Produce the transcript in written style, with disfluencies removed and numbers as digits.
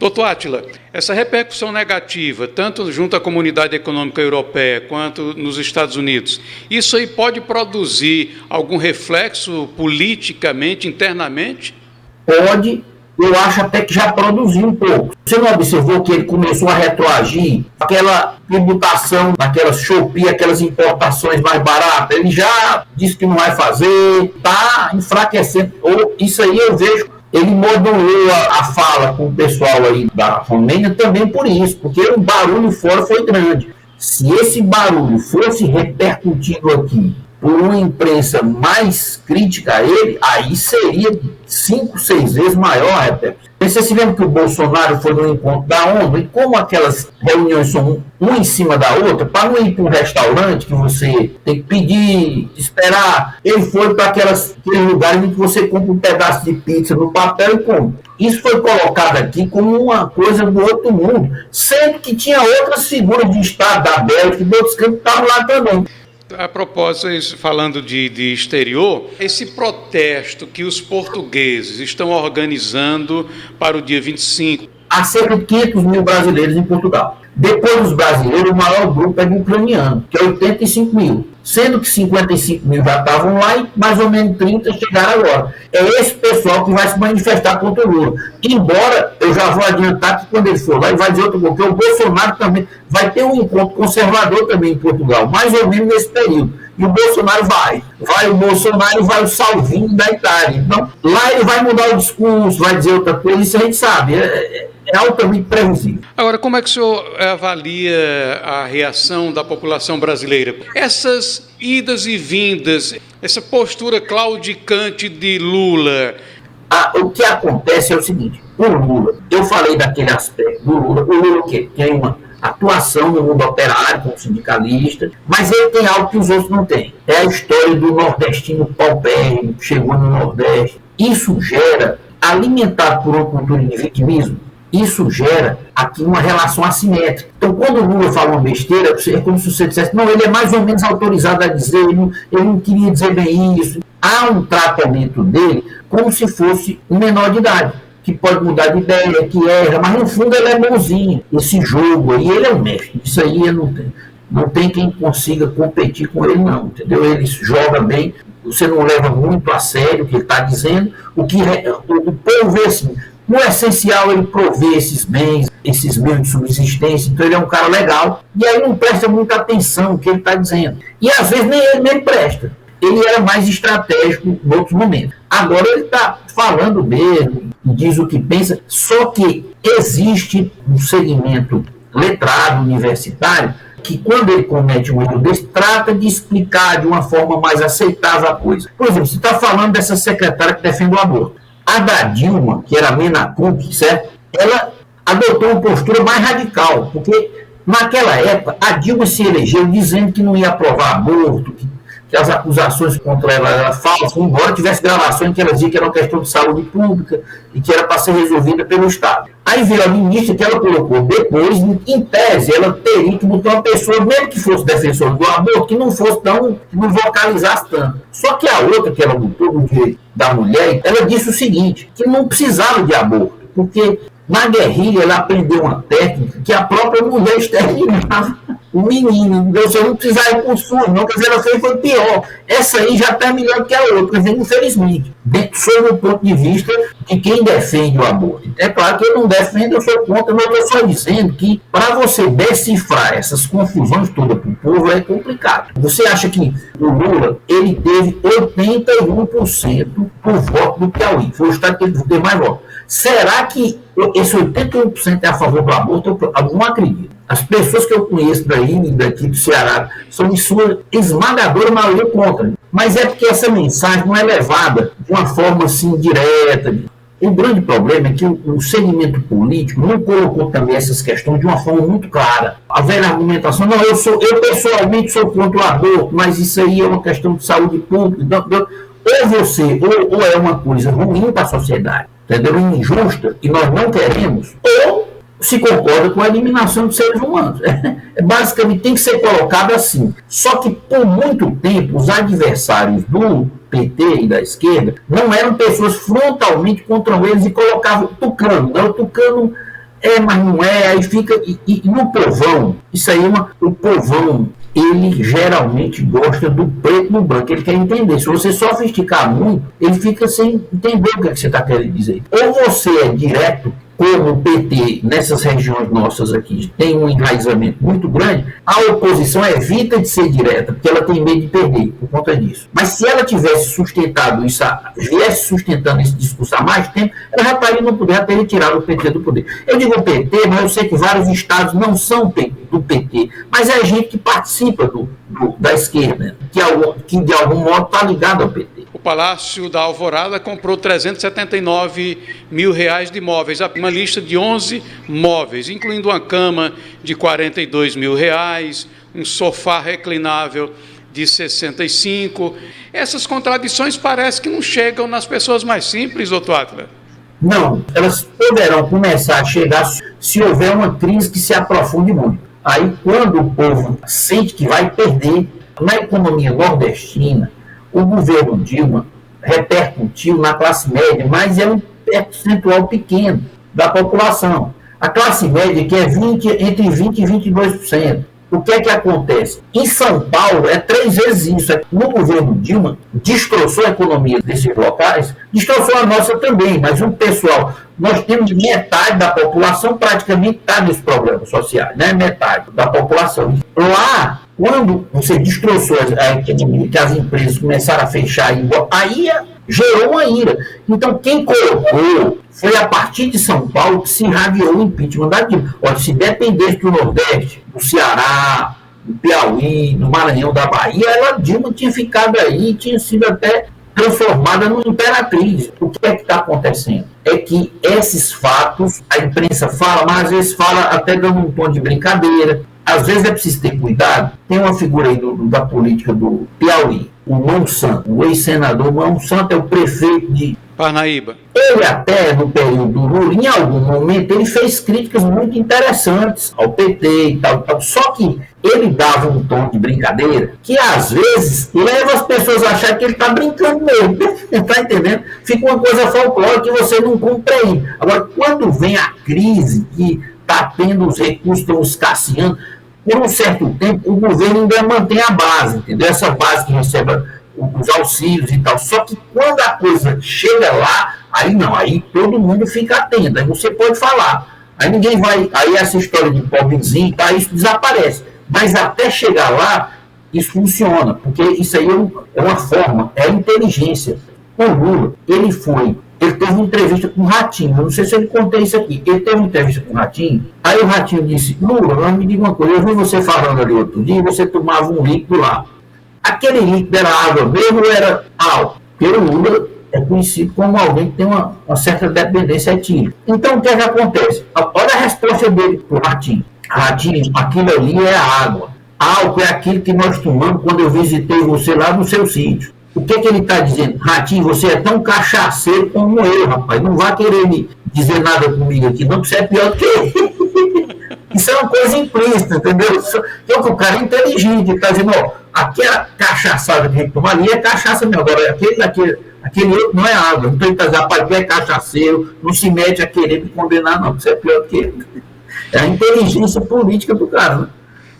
Doutor Átila, essa repercussão negativa, tanto junto à comunidade econômica europeia quanto nos Estados Unidos, isso aí pode produzir algum reflexo politicamente, internamente? Pode, eu acho até que já produziu um pouco. Você não observou que ele começou a retroagir? Aquela tributação daquelas Shopee, aquelas importações mais baratas, ele já disse que não vai fazer, está enfraquecendo. Isso aí eu vejo. Ele modulou a fala com o pessoal aí da Romênia também por isso, porque o barulho fora foi grande. Se esse barulho fosse repercutido aqui por uma imprensa mais crítica a ele, aí seria 5, 6 vezes maior a repercussão. Vocês se lembram que o Bolsonaro foi no encontro da ONU, e como aquelas reuniões são uma em cima da outra, para não ir para um restaurante que você tem que pedir, esperar, ele foi para aqueles lugares em que você compra um pedaço de pizza no papel e come. Isso foi colocado aqui como uma coisa do outro mundo, sendo que tinha outras figuras de Estado da Bélgica e de outros campos que estavam lá também. A propósito, falando de exterior, esse protesto que os portugueses estão organizando para o dia 25. Há cerca de 500 mil brasileiros em Portugal. Depois dos brasileiros, o maior grupo é do ucraniano, que é 85 mil. Sendo que 55 mil já estavam lá e mais ou menos 30 chegaram agora. É esse pessoal que vai se manifestar contra o Lula. Embora, eu já vou adiantar que quando ele for lá, ele vai dizer outro pouco, porque o Bolsonaro também vai ter um encontro conservador também em Portugal, mais ou menos nesse período. E o Bolsonaro vai o Bolsonaro e vai o Salvini da Itália. Então, lá ele vai mudar o discurso, vai dizer outra coisa, isso a gente sabe. É altamente previsível. Agora, como é que o senhor avalia a reação da população brasileira? Essas idas e vindas, essa postura claudicante de Lula. O que acontece é o seguinte, o Lula, eu falei daquele aspecto do Lula, o Lula que tem uma atuação no mundo operário como sindicalista, mas ele tem algo que os outros não têm. É a história do nordestino paupérrimo que chegou no Nordeste. Isso gera, alimentado por uma cultura de vitimismo, isso gera aqui uma relação assimétrica. Então, quando o Lula fala uma besteira, é como se você dissesse, não, ele é mais ou menos autorizado a dizer, ele não queria dizer bem isso. Há um tratamento dele como se fosse um menor de idade, que pode mudar de ideia, que erra, mas no fundo ele é bonzinho. Esse jogo aí, ele é um mestre. Isso aí não tem quem consiga competir com ele, não, entendeu? Ele joga bem, você não leva muito a sério o que ele está dizendo, o povo vê assim, no essencial, ele provê esses bens de subsistência, então ele é um cara legal, e aí não presta muita atenção no que ele está dizendo. E às vezes nem ele nem presta. Ele era mais estratégico em outros momentos. Agora ele está falando mesmo, diz o que pensa, só que existe um segmento letrado, universitário, que quando ele comete um erro desse, trata de explicar de uma forma mais aceitável a coisa. Por exemplo, você está falando dessa secretária que defende o aborto. A da Dilma, que era a Mena Couto, certo? Ela adotou uma postura mais radical, porque naquela época a Dilma se elegeu dizendo que não ia aprovar aborto, que as acusações contra ela eram falsas, embora tivesse gravações que ela dizia que era uma questão de saúde pública e que era para ser resolvida pelo Estado. Aí veio a ministra que ela colocou depois, em tese, ela teria que botar uma pessoa, mesmo que fosse defensora do aborto, que não vocalizasse tanto. Só que a outra que ela botou no direito da mulher, ela disse o seguinte, que não precisava de aborto, porque na guerrilha ela aprendeu uma técnica que a própria mulher exterminava o menino, então você não precisava ir com o SUS, não, quer dizer, ela foi pior. Essa aí já está melhor que a outra, infelizmente, sob o ponto de vista de quem defende o aborto. É claro que eu não defendo, eu sou contra, mas eu estou só dizendo que para você decifrar essas confusões todas para o povo é complicado. Você acha que o Lula, ele teve 81% por voto do Piauí, foi o estado que ele teve mais votos. Será que esse 81% é a favor do aborto? Eu não acredito. As pessoas que eu conheço daqui do Ceará, são em sua esmagadora maioria contra. Mas é porque essa mensagem não é levada de uma forma assim direta. O grande problema é que o segmento político não colocou também essas questões de uma forma muito clara. A velha argumentação, não, eu pessoalmente sou contra o aborto, mas isso aí é uma questão de saúde pública. Ou é uma coisa ruim para a sociedade, entendeu? Injusta, e nós não queremos, ou se concorda com a eliminação dos seres humanos. Basicamente tem que ser colocado assim. Só que por muito tempo os adversários do PT e da esquerda não eram pessoas frontalmente contra eles e colocavam o Tucano. O Tucano Mas não é, aí fica. E no povão, isso aí o povão, ele geralmente gosta do preto no branco, ele quer entender. Se você sofisticar muito, ele fica sem entender o que você está querendo dizer. Ou você é direto, como o PT, nessas regiões nossas aqui, tem um enraizamento muito grande, a oposição evita de ser direta, porque ela tem medo de perder por conta disso. Mas se ela tivesse sustentado isso, viesse sustentando esse discurso há mais tempo, ela já estaria no poder, já teria tirado o PT do poder. Eu digo PT, mas eu sei que vários estados não são do PT, mas é gente que participa da esquerda, que de algum modo está ligado ao PT. O Palácio da Alvorada comprou R$379 mil de imóveis, uma lista de 11 móveis, incluindo uma cama de R$42 mil, um sofá reclinável de 65. Essas contradições parecem que não chegam nas pessoas mais simples, doutor Átila. Não, elas poderão começar a chegar se houver uma crise que se aprofunde muito. Aí, quando o povo sente que vai perder, na economia nordestina, o governo Dilma repercutiu na classe média, mas é um percentual pequeno da população. A classe média, que é entre 20% e 22%. O que é que acontece? Em São Paulo, é 3 vezes isso. No governo Dilma, destroçou a economia desses locais, destroçou a nossa também, mas o pessoal, nós temos metade da população praticamente está nos programas sociais, né? Metade da população. Lá, quando você destroçou a economia, que as empresas começaram a fechar, aí gerou uma ira. Então, quem colocou foi a partir de São Paulo que se irradiou o impeachment da Dilma. Olha, se dependesse do Nordeste, do Ceará, do Piauí, do Maranhão, da Bahia, a Dilma tinha ficado aí, tinha sido até transformada numa imperatriz. O que é que está acontecendo? É que esses fatos, a imprensa fala, mas às vezes fala até dando um tom de brincadeira. Às vezes é preciso ter cuidado. Tem uma figura aí da política do Piauí, o Monsanto, o ex-senador Monsanto é o prefeito de Parnaíba. Ele até, no período do Lula, em algum momento, ele fez críticas muito interessantes ao PT e tal. Só que ele dava um tom de brincadeira que, às vezes, leva as pessoas a achar que ele está brincando mesmo. Está entendendo? Fica uma coisa folclórica que você não compreende. Agora, quando vem a crise, que está tendo os recursos, estão escasseando, por um certo tempo, o governo ainda mantém a base, entendeu? Essa base que recebe os auxílios e tal. Só que quando a coisa chega lá, aí não, aí todo mundo fica atento, aí você pode falar. Aí ninguém vai, aí essa história de pobrezinho, tá, isso desaparece. Mas até chegar lá, isso funciona, porque isso aí é uma forma, é a inteligência. O Lula, ele teve uma entrevista com o Ratinho, eu não sei se ele contei isso aqui, ele teve uma entrevista com o Ratinho, aí o Ratinho disse, Lula, me diga uma coisa, eu vi você falando ali outro dia, você tomava um líquido lá. Aquele líquido era água mesmo ou era álcool? Porque o Lula é conhecido como alguém que tem uma certa dependência etílica. Então, o que é que acontece? Olha a resposta dele para o Ratinho. Ratinho, aquilo ali é água. Álcool é aquilo que nós tomamos quando eu visitei você lá no seu sítio. O que é que ele está dizendo? Ratinho, você é tão cachaceiro como eu, rapaz. Não vai querer me dizer nada comigo aqui, não, porque você é pior do que ele. Isso é uma coisa implícita, entendeu? Porque o cara é inteligente, ele está dizendo, ó, aquela cachaçada que a gente toma ali é cachaça mesmo. Agora, aquele outro não é água. Então ele está dizendo, rapaz, tu é cachaceiro, não se mete a querer me condenar, não, porque você é pior do que ele. É a inteligência política do cara, né?